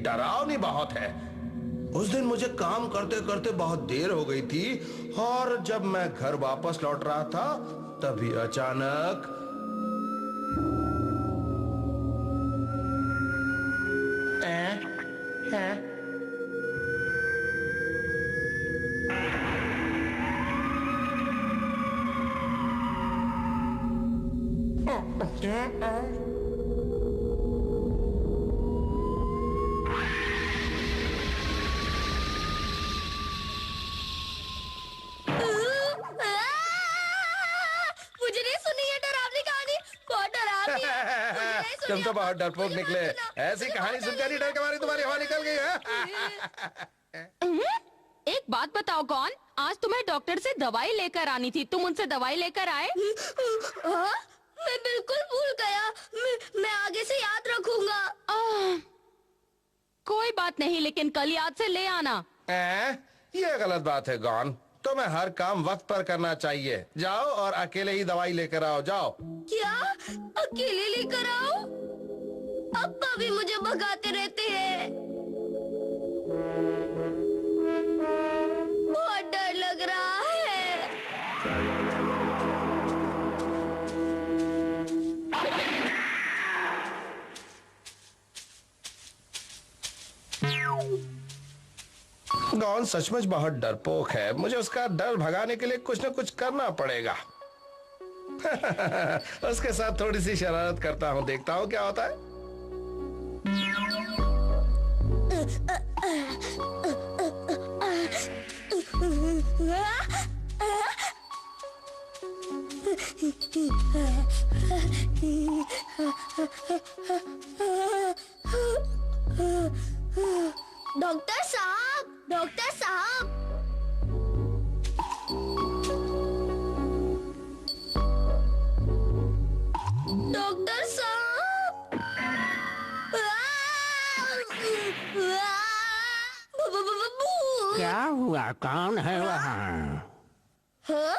डरावनी बहुत है। उस दिन मुझे काम करते करते बहुत देर हो गई थी और जब मैं घर वापस लौट रहा था तभी अचानक मुझे नहीं सुनी ये डरावनी कहानी, बहुत डरावनी है। मुझे नहीं सुनी। तुम तो बहुत डरपोक मुझे निकले। मत सुना। ऐसी कहानी सुनकर ही डर के मारी तुम्हारी हवा निकल गई है। एक बात बताओ कौन, आज तुम्हें डॉक्टर से दवाई लेकर आनी थी, तुम उनसे दवाई लेकर आए? हाँ? मैं बिल्कुल भूल गया। मैं आगे से याद रखूंगा। कोई बात नहीं, लेकिन कल याद से ले आना। ये गलत बात है गॉन। तुम्हें हर काम वक्त पर करना चाहिए। जाओ और अकेले ही दवाई लेकर आओ, जाओ। क्या अकेले लेकर आओ? अब्बा भी मुझे भगाते रहते हैं। बहुत डर लग रहा है। गॉन सचमुच बहुत डरपोक है। मुझे उसका डर भगाने के लिए कुछ न कुछ करना पड़ेगा। उसके साथ थोड़ी सी शरारत करता हूँ, देखता हूँ क्या होता है। डॉक्टर साहब, डॉक्टर साहब। डॉक्टर साहब। क्या हुआ? कौन है वहाँ? हाँ?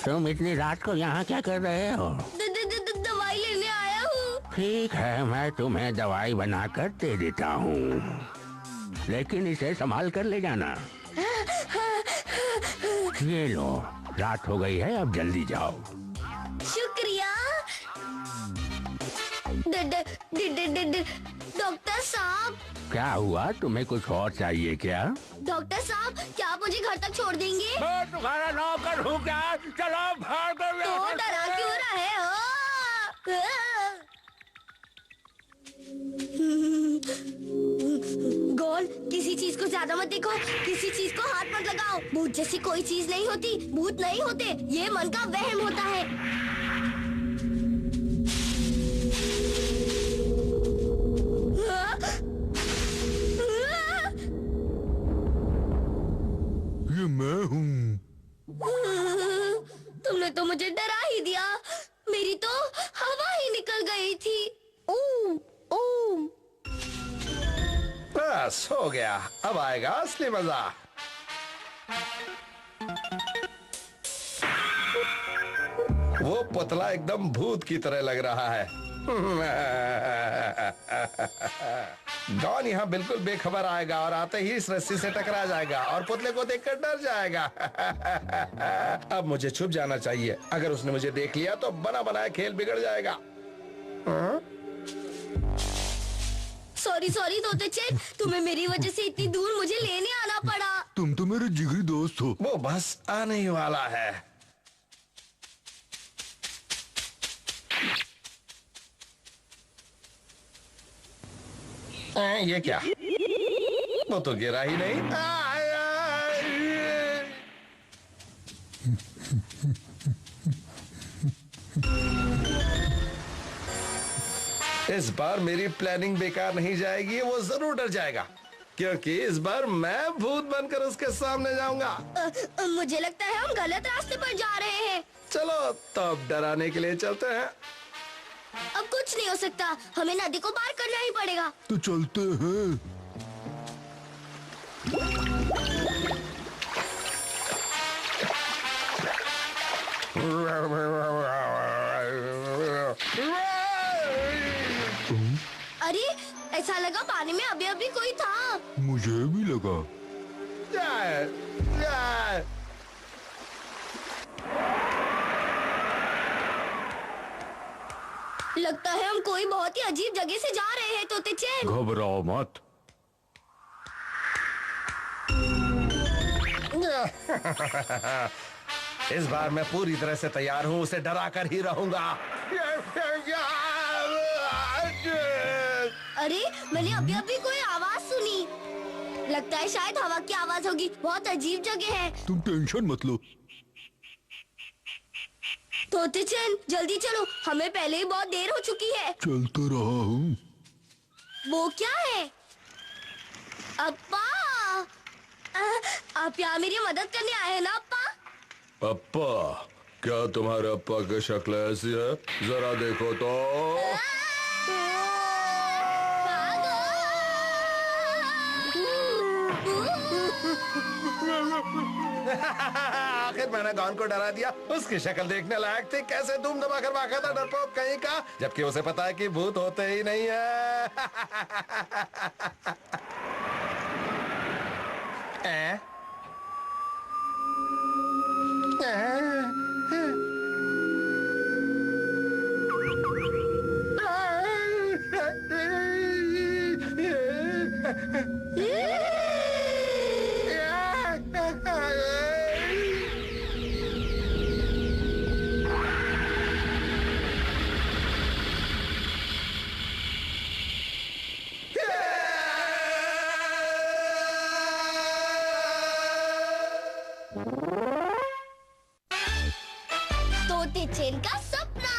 तुम इतनी रात को यहाँ क्या कर रहे हो? दवाई लेने आया हूँ। ठीक है, मैं तुम्हें दवाई बनाकर दे देता हूँ, लेकिन इसे संभाल कर ले जाना। ये लो, रात हो गई है, अब जल्दी जाओ। शुक्रिया। डॉक्टर साहब। क्या हुआ? तुम्हें कुछ और चाहिए क्या? डॉक्टर साहब, क्या आप मुझे घर तक छोड़ देंगे? मैं तुम्हारा नौकर हूँ क्या? चलो भाग। तो डरा क्यों रहे हो? गोल, किसी चीज को ज्यादा मत देखो, किसी चीज को हाथ मत लगाओ। भूत जैसी कोई चीज नहीं होती, भूत नहीं होते, ये मन का वहम होता है। ये मैं हूँ। तुमने तो मुझे डरा ही दिया। मेरी तो हवा ही निकल गई थी। ओम ओम। बस हो गया, अब आएगा असली मजा। वो पुतला एकदम भूत की तरह लग रहा है। डॉन यहाँ बिल्कुल बेखबर आएगा और आते ही इस रस्सी से टकरा जाएगा और पुतले को देखकर डर जाएगा। अब मुझे छुप जाना चाहिए। अगर उसने मुझे देख लिया तो बना बनाया खेल बिगड़ जाएगा। सॉरी सॉरी तोते चेक, तुम्हें मेरी वजह से इतनी दूर मुझे लेने आना पड़ा। तुम तो मेरे जिगरी दोस्त हो। वो बस आने ही वाला है। ये क्या? वो तो गिरा ही नहीं। इस बार मेरी प्लानिंग बेकार नहीं जाएगी। वो जरूर डर जाएगा क्योंकि इस बार मैं भूत बनकर उसके सामने जाऊंगा। मुझे लगता है हम गलत रास्ते पर जा रहे हैं। चलो तो अब डराने के लिए चलते हैं। अब कुछ नहीं हो सकता, हमें नदी को पार करना ही पड़ेगा। तो चलते हैं। अरे ऐसा लगा पानी में अभी अभी कोई था। मुझे भी लगा। जाए, जाए। लगता है हम कोई बहुत ही अजीब जगह से जा रहे हैं तोते चैन। घबराओ मत। इस बार मैं पूरी तरह से तैयार हूँ, उसे डरा कर ही रहूंगा। अरे मैंने अभी अभी कोई आवाज सुनी। लगता है शायद हवा की आवाज होगी। बहुत अजीब जगह है। तुम टेंशन मत लो। तोते चैन जल्दी चलो, हमें पहले ही बहुत देर हो चुकी है। चलता रहा हूँ। वो क्या है? अप्पा, आप यहाँ मेरी मदद करने आए हैं ना अप्पा? अप्पा, क्या तुम्हारे अप्पा की शक्ल ऐसी है? जरा देखो तो। आखिर मैंने गॉन को डरा दिया। उसकी शक्ल देखने लायक थी। कैसे धूम धमा कर भागा था डरपोक कहीं का, जबकि उसे पता है कि भूत होते ही नहीं है। तोते चैन का सपना।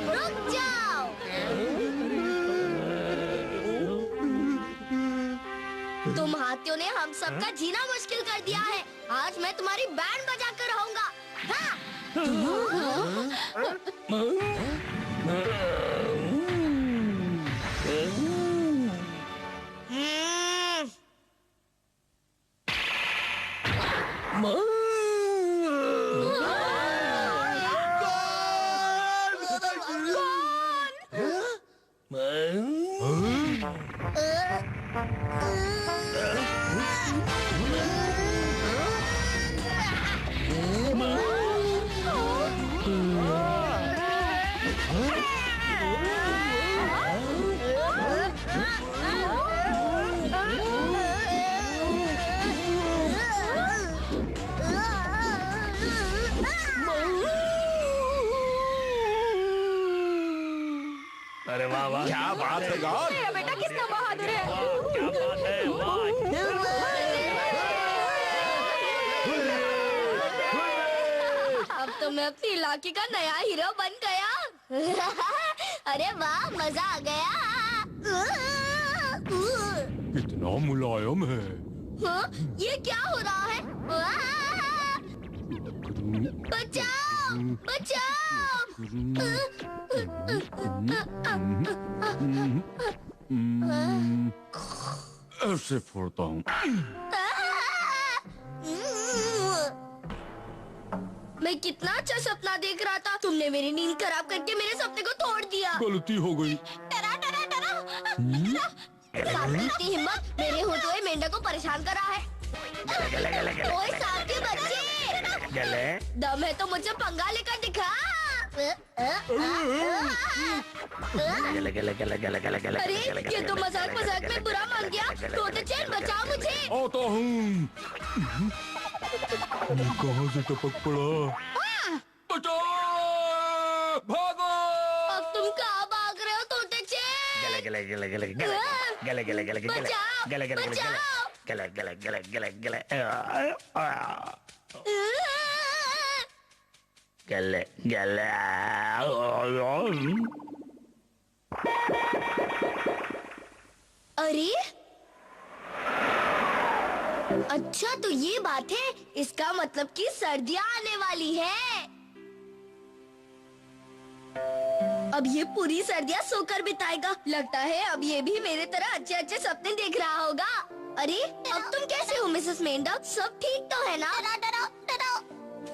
रुक जाओ। तुम हाथियों ने हम सबका जीना मुश्किल कर दिया है। आज मैं तुम्हारी बैंड बजा कर रहूंगा। हाँ। अरे वाह वाह, क्या बात है गॉन। मेरा बेटा कितना बहादुर है। क्या बात है, अब तो मैं अपने इलाके का नया हीरो बन गया। अरे वाह, मजा आ गया। कितना मुलायम है। हाँ, ये क्या हो रहा है? बचाओ, बचाओ। ऐसे फोड़ता हूँ। मैं कितना अच्छा सपना देख रहा था। तुमने मेरी नींद खराब करके मेरे सपने को तोड़ दिया। गलती हो गई। डरा डरा डरा। सांप की इतनी हिम्मत मेरे होते हुए मेंढक को परेशान कर रहा है। ओए सांप के बच्चे, दम है तो मुझे पंगा लेकर दिखा। अरे ये तो मजाक मजाक में बुरा मान गया। तोते चैन बचाओ मुझे। आता हूँ। कहाँ से टपक पड़ा? बचाओ! भागो! अब तुम कहाँ भाग रहे हो तोते चैन? अरे अच्छा, तो ये बात है। इसका मतलब कि सर्दियाँ आने वाली है। अब ये पूरी सर्दियाँ सोकर बिताएगा। लगता है अब ये भी मेरे तरह अच्छे अच्छे सपने देख रहा होगा। अरे अब तुम कैसे हो मिसेस मेंढक? सब ठीक तो है ना?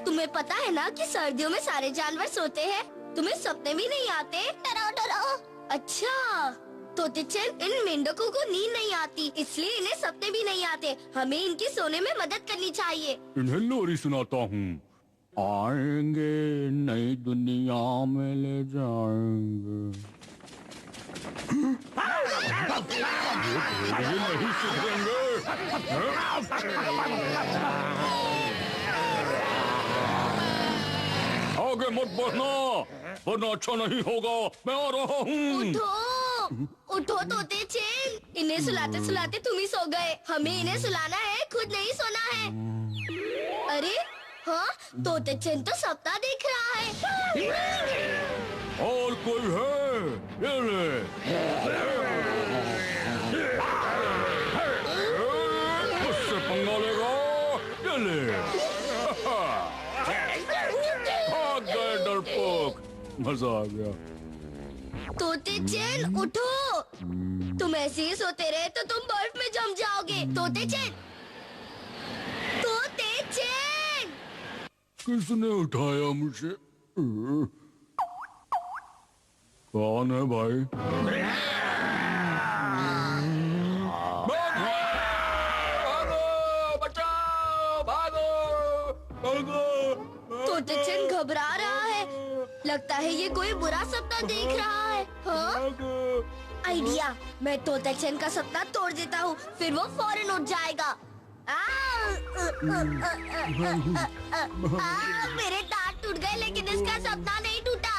तुम्हें पता है ना कि सर्दियों में सारे जानवर सोते हैं। तुम्हें सपने भी नहीं आते? अच्छा, तोते-चैन, इन मेंढकों को नींद नहीं आती, इसलिए इन्हें सपने भी नहीं आते। हमें इनकी सोने में मदद करनी चाहिए। इन्हें लोरी सुनाता हूँ। आएंगे नई दुनिया में ले जाएंगे। ये नहीं सुधरेंगे। आगे मत बढ़ना, वरना अच्छा नहीं होगा। मैं आ रहा हूँ। उठो, उठो तोते-चैन। इन्हें सुलाते सुलाते तुम ही सो गए। हमें इन्हें सुलाना है, खुद नहीं सोना है। अरे हाँ, तोते-चैन तो सपना देख रहा है। और कोई है? ये ले। मुझसे पंगा लेगा? ये ले। भाग गए डरपोक। मजा आ गया। तोते-चैन उठो। तुम ऐसे ही सोते रहे तो तुम बर्फ में जम जाओगे। तोते-चैन, तोते-चैन। किसने उठाया मुझे? कौन है भाई? तोते-चैन घबरा रहा है। लगता है ये कोई बुरा सपना देख रहा है। हाँ? आइडिया, मैं तोते-चैन का सपना तोड़ देता हूँ, फिर वो फौरन उठ जाएगा। मेरे दांत टूट गए, लेकिन इसका सपना नहीं टूटा।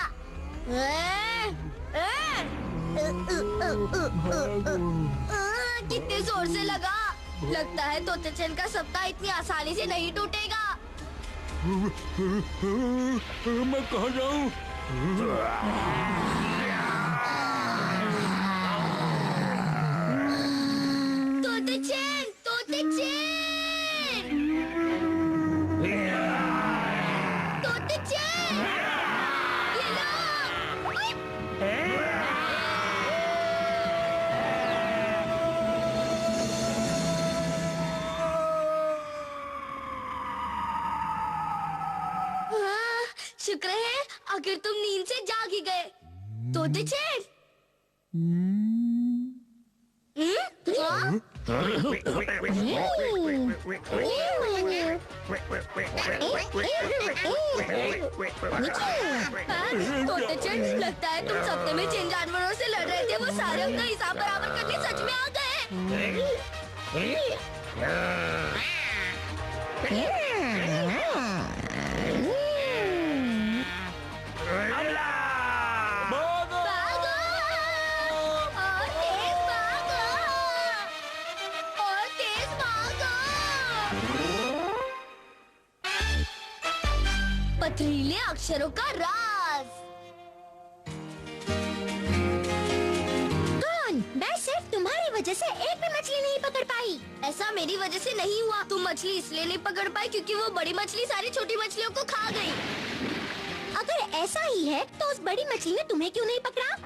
कितने जोर से लगा। लगता है तोते-चैन का सपना इतनी आसानी से नहीं टूटेगा। मैं कहाँ जाऊँ? तोते-चैन, तोते-चैन, तोते-चैन, ये लो। हाँ, शुक्र है आखिर तुम नींद से जाग ही गए। तोते-चैन, हाँ? तोते-चैन, लगता है तुम सपने में जिन जानवरों से लड़ रहे थे वो सारे उनका हिसाब बराबर करने सच में आ गए। भागो! और तेज भागो! और तेज भागो! पथरीले अक्षरों का राज। कौन? मैं सिर्फ तुम्हारी वजह से एक भी मछली नहीं पकड़ पाई। ऐसा मेरी वजह से नहीं हुआ। तुम मछली इसलिए नहीं पकड़ पाई क्योंकि वो बड़ी मछली सारी छोटी मछलियों को खा गई। अगर ऐसा ही है तो उस बड़ी मछली ने तुम्हें क्यों नहीं पकड़ा?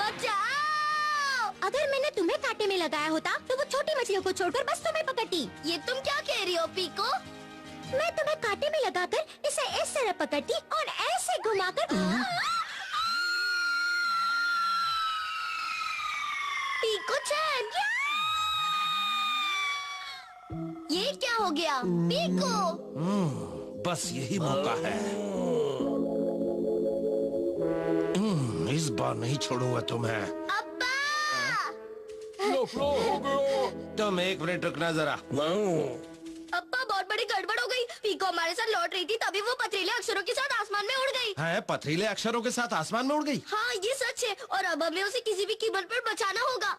बचाओ! अगर मैंने तुम्हें कांटे में लगाया होता तो वो छोटी मछलियों को छोड़कर बस तुम्हें पकड़ती। ये तुम क्या कह रही हो पीको? मैं तुम्हें कांटे में लगाकर इसे इस तरह पकड़ती और ऐसे घुमाकर। पीको-चैन, ये क्या हो गया? पीको! बस यही मौका है। इस बार नहीं छोड़ूंगा तुम्हें। अब्बा! तुम एक मिनट रुकना जरा। अब्बा, बहुत बड़ी गड़बड़ हो गई। पीको हमारे साथ लौट रही थी तभी वो पथरीले अक्षरों के साथ आसमान में उड़ गई। है पथरीले अक्षरों के साथ आसमान में उड़ गई। हाँ ये सच है और अब हमें उसे किसी भी कीमत पर बचाना होगा।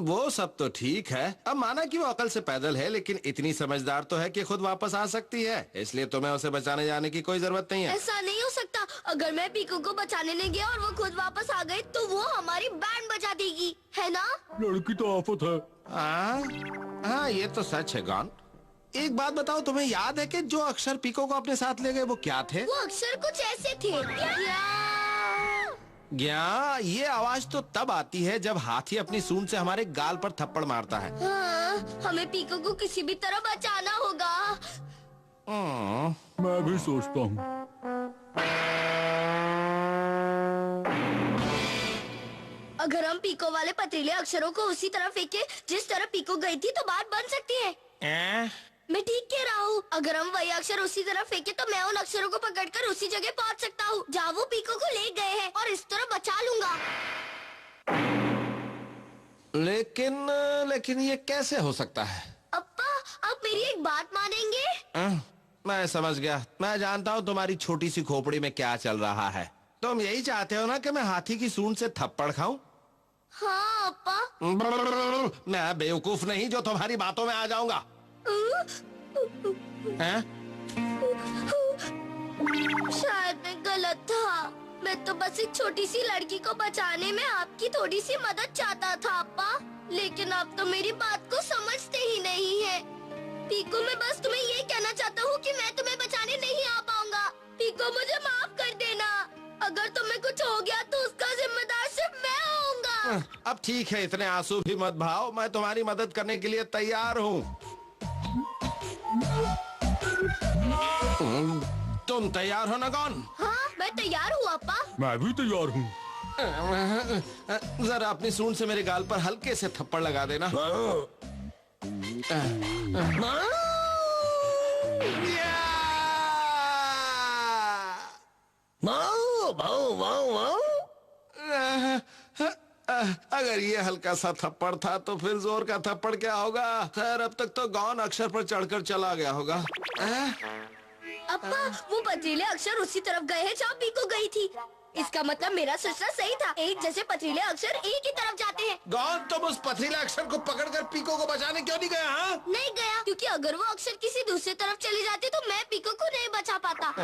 वो सब तो ठीक है। अब माना कि वो अकल से पैदल है, लेकिन इतनी समझदार तो है कि खुद वापस आ सकती है, इसलिए तुम्हें उसे बचाने जाने की कोई जरूरत नहीं है। ऐसा नहीं हो सकता। अगर मैं पीकू को बचाने नहीं गया और वो खुद वापस आ गई तो वो हमारी बैंड बजा देगी, है ना? लड़की तो आफत है। हाँ ये तो सच है गॉन। एक बात बताओ, तुम्हें याद है कि जो अक्षर पीको को अपने साथ ले गए वो क्या थे? वो अक्षर कुछ ऐसे थे। ग्या, ये आवाज तो तब आती है जब हाथी अपनी सूंड से हमारे गाल पर थप्पड़ मारता है। हाँ, हमें पीको को किसी भी तरह बचाना होगा। मैं भी सोचता हूँ। अगर हम पीको वाले पथरीले अक्षरों को उसी तरह फेंके जिस तरह पीको गई थी तो बात बन सकती है। मैं ठीक कह रहा हूँ। अगर हम वही अक्षर उसी तरह फेंके तो मैं उन अक्षरों को पकड़कर उसी जगह पहुँच सकता हूँ जहाँ वो पीको को ले गए हैं और इस तरह बचा लूंगा। लेकिन ये कैसे हो सकता है? अप्पा, आप मेरी एक बात मानेंगे? मैं समझ गया। मैं जानता हूँ तुम्हारी छोटी सी खोपड़ी में क्या चल रहा है। तुम यही चाहते हो ना कि मैं हाथी की सूंड से थप्पड़ खाऊं? हाँ अप्पा। मैं बेवकूफ नहीं जो तुम्हारी बातों में आ जाऊंगा। हैं? शायद मैं गलत था। मैं तो बस एक छोटी सी लड़की को बचाने में आपकी थोड़ी सी मदद चाहता था अप्पा, लेकिन आप तो मेरी बात को समझते ही नहीं है। पीको, मैं बस तुम्हें ये कहना चाहता हूँ कि मैं तुम्हें बचाने नहीं आ पाऊंगा। पीको, मुझे माफ कर देना। अगर तुम्हें कुछ हो गया तो उसका जिम्मेदार सिर्फ मैं होऊंगा। अब ठीक है, इतने आंसू भी मत बहाओ। मैं तुम्हारी मदद करने के लिए तैयार हूँ। तुम तैयार हो ना कौन? हाँ मैं तैयार हूँ अप्पा। मैं भी तैयार हूँ। जरा अपनी सूंड से मेरे गाल पर हल्के से थप्पड़ लगा देना। अगर ये हल्का सा थप्पड़ था तो फिर जोर का थप्पड़ क्या होगा? खैर, अब तक तो गौन अक्षर पर चढ़कर चला गया होगा। अप्पा, वो पथरीले अक्षर उसी तरफ गए हैं जहाँ पीको गई थी। इसका मतलब मेरा सोचना सही था। एक जैसे पथरीले अक्षर एक ही तरफ जाते हैं। गौन, तुम उस पथरीले अक्षर को पकड़कर पीको को बचाने क्यों नहीं गया? हाँ, नहीं गया क्योंकि अगर वो अक्षर किसी दूसरी तरफ चले जाते तो मैं पीको को नहीं बचा पाता।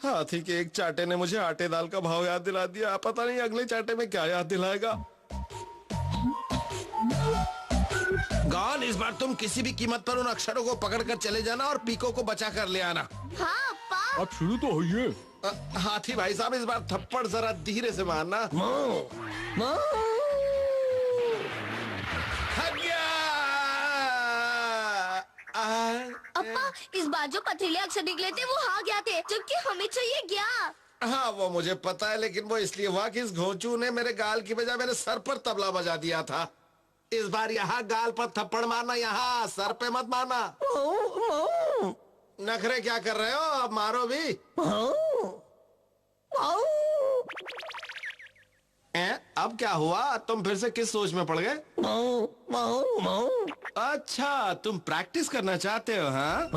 हाथी के एक चाटे ने मुझे आटे दाल का भाव याद दिला दिया। पता नहीं अगले चाटे में क्या याद दिलाएगा। गॉन, इस बार तुम किसी भी कीमत पर उन अक्षरों को पकड़कर चले जाना और पीको को बचा कर ले आना। हाँ अप्पा। अब शुरू तो होइए। हाथी भाई साहब, इस बार थप्पड़ जरा धीरे से मारना। अप्पा, इस बार जो पथरीले अक्षर निकले थे वो हाँ गया थे, जबकि हमें चाहिए गया। हाँ वो मुझे पता है, लेकिन वो इसलिए हुआ कि इस घोंचू ने मेरे गाल की बजाय मेरे सर पर तबला बजा दिया था। इस बार यहाँ गाल पर थप्पड़ मारना, यहाँ सर पे मत मारना। नखरे क्या कर रहे हो? अब मारो भी। अब क्या हुआ? तुम फिर से किस सोच में पड़ गए? अच्छा, तुम प्रैक्टिस करना चाहते हो? हाँ,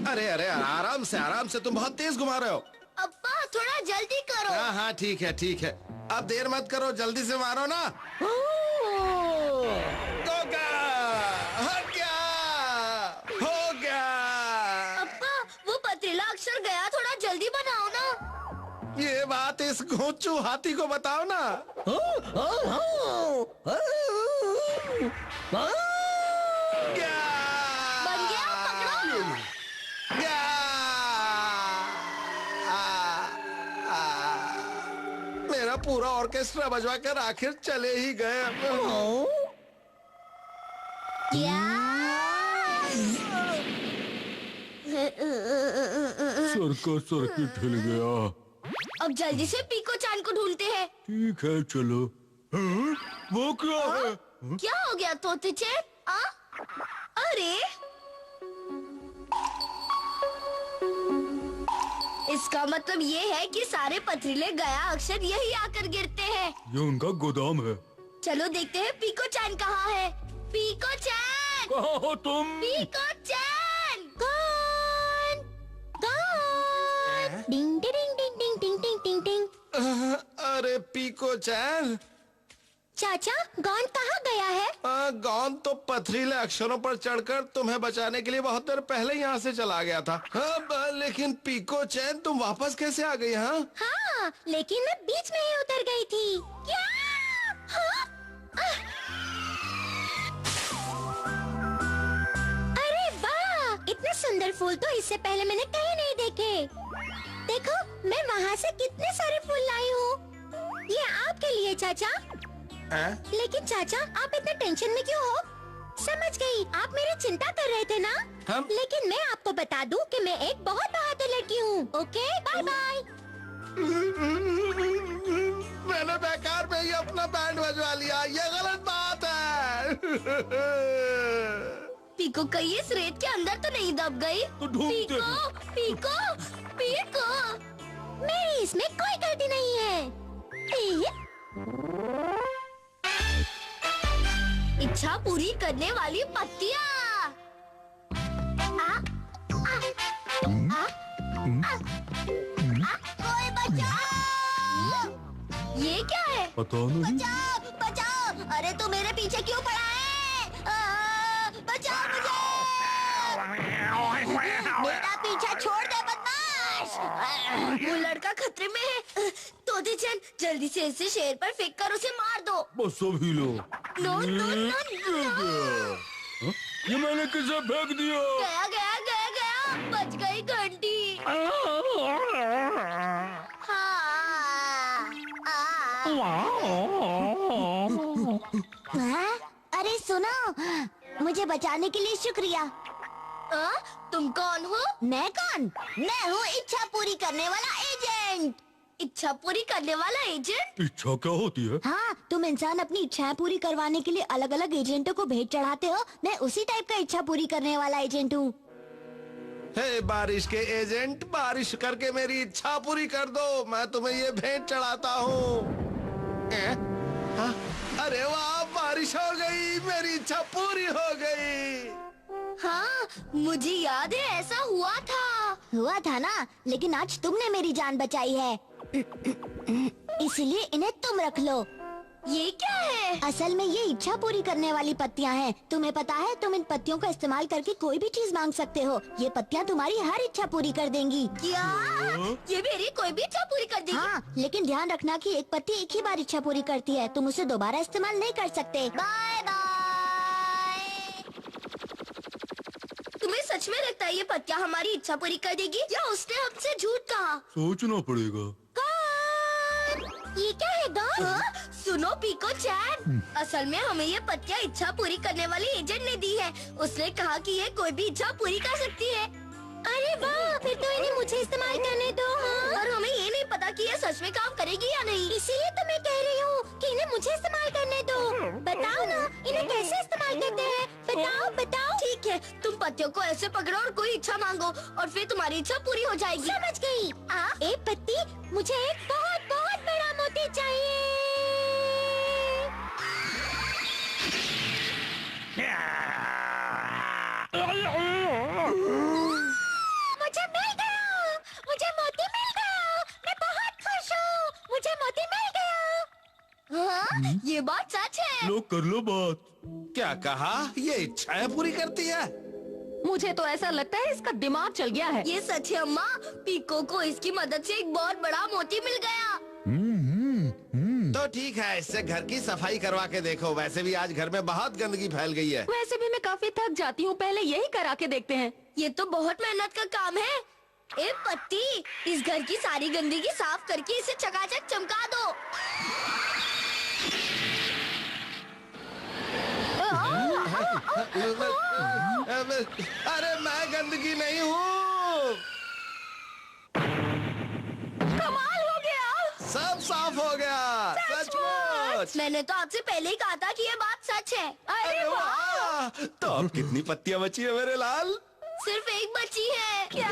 अरे अरे, आराम से तुम बहुत तेज घुमा रहे हो। अप्पा, थोड़ा जल्दी करो। हाँ हाँ, ठीक है ठीक है। अब देर मत करो, जल्दी से मारो ना। हो गया। अप्पा, वो पथरीला अक्षर गया, थोड़ा जल्दी बनाओ ना। ये बात इस घोंचू हाथी को बताओ ना। बन गया, पकड़ो। मेरा पूरा ऑर्केस्ट्रा बजवा कर आखिर चले ही गए। सर्किट हिल गया। अब जल्दी से पीको चांद को ढूंढते हैं। ठीक है, चलो। वो क्या है? क्या हो गया तोते चैन? अरे, इसका मतलब ये है कि सारे पथरीले गया अक्षर यही आकर गिरते हैं। ये उनका गोदाम है। चलो देखते हैं पीको चांद कहाँ है। पीको चांद! कहाँ हो तुम? पीको चैन। कौन? कौन? डिंग डिंग डिंग डिंग डिंग डिंग डिंग डिंग। अरे पीको चैन, चाचा गौन कहाँ गया है? गौन तो पथरीले अक्षरों पर चढ़कर तुम्हें बचाने के लिए बहुत देर पहले यहाँ से चला गया था। लेकिन पीको चैन तुम वापस कैसे आ गई? हाँ हाँ, लेकिन मैं बीच में ही उतर गई थी। क्या? हाँ? अरे वाह, इतने सुंदर फूल तो इससे पहले मैंने कहीं नहीं देखे। देखो, मैं वहाँ से कितने सारे फूल लाई हूँ। ये आपके लिए चाचा। लेकिन चाचा, आप इतने टेंशन में क्यों हो? समझ गई, आप मेरी चिंता कर रहे थे ना? हम? लेकिन मैं आपको बता दूं कि मैं एक बहुत बहादुर लड़की हूँ। Okay, bye bye. मैंने बेकार में ही अपना बैंड बजवा लिया, ये गलत बात है। पीको कहीं इस रेत के अंदर तो नहीं दब गई? तो ढूंढते पीको, पीको, पीको, मेरी इसमें कोई गलती नहीं है। इच्छा पूरी करने वाली पत्तियाँ। कोई बचाओ! ये क्या है? पता नहीं। बचाओ, बचाओ! अरे तू मेरे पीछे क्यों पड़ा है? बचाओ मुझे! मेरा पीछा छोड़ दे बदमाश! वो लड़का खतरे में है। तोते चैन, जल्दी से इसे शेर पर फेंक कर उसे मार दो। बस सभी लो। No no no no! ये मैंने किसे फेंक दिया? गया गया गया गया, बच गई घंटी। हाँ, अरे सुनो, मुझे बचाने के लिए शुक्रिया। तुम कौन हो? मैं कौन? मैं हूँ इच्छा पूरी करने वाला एजेंट। इच्छा पूरी करने वाला एजेंट? इच्छा क्या होती है? हाँ, तुम इंसान अपनी इच्छाएं पूरी करवाने के लिए अलग अलग एजेंटों को भेंट चढ़ाते हो। मैं उसी टाइप का इच्छा पूरी करने वाला एजेंट हूँ। हे बारिश के एजेंट, बारिश करके मेरी इच्छा पूरी कर दो, मैं तुम्हें ये भेंट चढ़ाता हूँ। अरे वाह, बारिश हो गई, मेरी इच्छा पूरी हो गई। हाँ, मुझे याद है ऐसा हुआ था ना, लेकिन आज तुमने मेरी जान बचाई है। इसलिए इन्हें तुम रख लो। ये क्या है? असल में ये इच्छा पूरी करने वाली पत्तियां हैं। तुम्हें पता है, तुम इन पत्तियों का इस्तेमाल करके कोई भी चीज मांग सकते हो। ये पत्तियां तुम्हारी हर इच्छा पूरी कर देंगी। क्या? ये मेरी कोई भी इच्छा पूरी कर देगी? हाँ, लेकिन ध्यान रखना कि एक पत्ती एक ही बार इच्छा पूरी करती है। तुम उसे दोबारा इस्तेमाल नहीं कर सकते। Bye bye. तुम्हें सच में लगता है ये पत्तियां हमारी इच्छा पूरी कर देगी, या उसने हमसे झूठ कहा? सोचना पड़ेगा। ये क्या है गॉन? सुनो पीको चैन, असल में हमें ये पत्तियां इच्छा पूरी करने वाली एजेंट ने दी है। उसने कहा कि ये कोई भी इच्छा पूरी कर सकती है। अरे वाह, फिर तो इन्हें मुझे इस्तेमाल करने दो। हाँ? और हमें ये नहीं पता कि ये सच में काम करेगी या नहीं। इसीलिए तो मैं कह रही हूँ कि इन्हें मुझे इस्तेमाल करने दो। बताओ ना, इन्हें कैसे इस्तेमाल करते हैं? बताओ बताओ। ठीक है, तुम पत्तियों को ऐसे पकड़ो और कोई इच्छा मांगो, और फिर तुम्हारी इच्छा पूरी हो जाएगी। समझ गई। एक पत्ती, मुझे एक बहुत बहुत बड़ा मोती चाहिए। मुझे मिल गया, मुझे मोती मिल गया। मैं बहुत खुश हूँ, मुझे मोती मिल गया। हाँ, ये बात सच है। लो कर लो बात। क्या कहा? ये इच्छाएं पूरी करती है? मुझे तो ऐसा लगता है इसका दिमाग चल गया है। ये सच है अम्मा, पीको को इसकी मदद से एक बहुत बड़ा मोती मिल गया। तो ठीक है, इससे घर की सफाई करवा के देखो। वैसे भी आज घर में बहुत गंदगी फैल गई है। वैसे भी मैं काफी थक जाती हूँ, पहले यही करा के देखते हैं। ये तो बहुत मेहनत का काम है। ए पत्ती, इस घर की सारी गंदगी साफ करके इसे चकाचक चमका दो। अरे मैं गंदगी नहीं हूँ। कमाल हो गया, सब साफ हो गया। सचमुच। मैंने तो आपसे पहले ही कहा था कि ये बात सच है। अरे वाह, तो अब कितनी पत्तियां बची है मेरे लाल? सिर्फ एक बची है। क्या?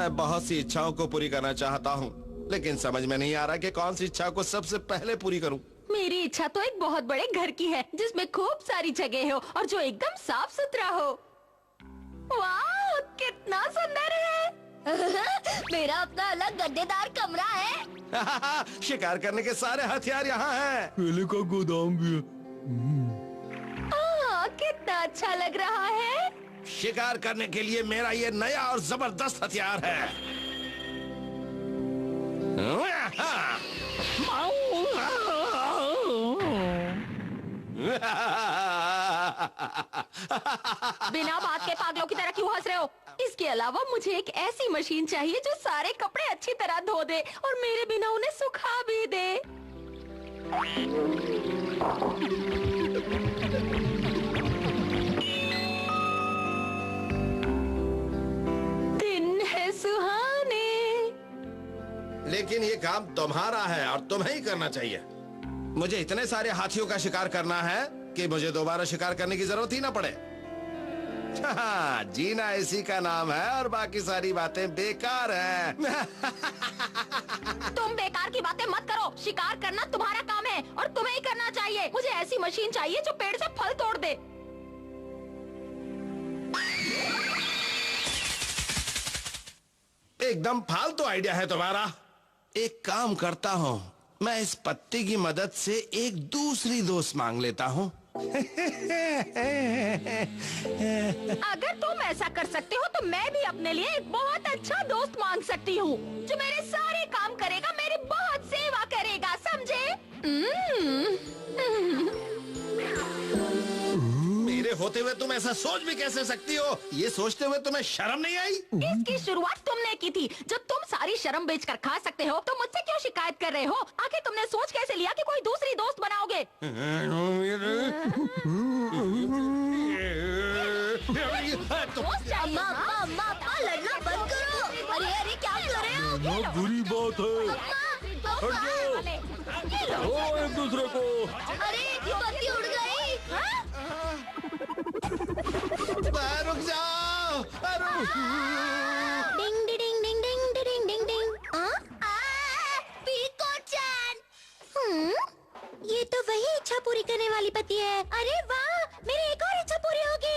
मैं बहुत सी इच्छाओं को पूरी करना चाहता हूँ, लेकिन समझ में नहीं आ रहा कि कौन सी इच्छा को सबसे पहले पूरी करूँ। मेरी इच्छा तो एक बहुत बड़े घर की है जिसमें खूब सारी जगह हो और जो एकदम साफ सुथरा हो। वाह, कितना सुंदर है। मेरा अपना अलग गद्देदार कमरा है। शिकार करने के सारे हथियार यहाँ हैं। केले का गोदाम भी है। कितना अच्छा लग रहा है। शिकार करने के लिए मेरा ये नया और जबरदस्त हथियार है। बिना बात के पागलों की तरह क्यों हंस रहे हो? इसके अलावा मुझे एक ऐसी मशीन चाहिए जो सारे कपड़े अच्छी तरह धो दे और मेरे बिना उन्हें सुखा भी दे। दिन है सुहाने। लेकिन ये काम तुम्हारा है और तुम्हें ही करना चाहिए। मुझे इतने सारे हाथियों का शिकार करना है कि मुझे दोबारा शिकार करने की जरूरत ही ना पड़े। जीना इसी का नाम है और बाकी सारी बातें बेकार हैं। तुम बेकार की बातें मत करो। शिकार करना तुम्हारा काम है और तुम्हें ही करना चाहिए। मुझे ऐसी मशीन चाहिए जो पेड़ से फल तोड़ दे। एकदम फालतू आइडिया है तुम्हारा। एक काम करता हूँ, मैं इस पत्ती की मदद से एक दूसरी दोस्त मांग लेता हूँ। अगर तुम ऐसा कर सकते हो तो मैं भी अपने लिए एक बहुत अच्छा दोस्त मांग सकती हूँ जो मेरे सारे काम करेगा, मेरी बहुत सेवा करेगा, समझे? मेरे होते हुए तुम ऐसा सोच भी कैसे सकती हो? ये सोचते हुए तुम्हें शर्म नहीं आई? इसकी शुरुआत तुमने की थी। जब तुम सारी शर्म बेचकर खा सकते हो तो मुझसे क्यों शिकायत कर रहे हो? आखिर तुमने सोच कैसे लिया कि कोई दूसरी दोस्त बनाओगे? अम्मा, अम्मा, अम्मा, अम्मा, लड़ना बंद करो। अरे अरे, क्या कर रहे हो? बहुत बुरी बात है। एक दूसरे को। अरे ये बत्ती उड़ गई। रुक जाओ। डिंग डिंग डिंग डिंग डिंग डिंग डिंग। पीको-चान। ये तो वही इच्छा पूरी करने वाली पति है। अरे वाह, मेरी एक और इच्छा पूरी होगी।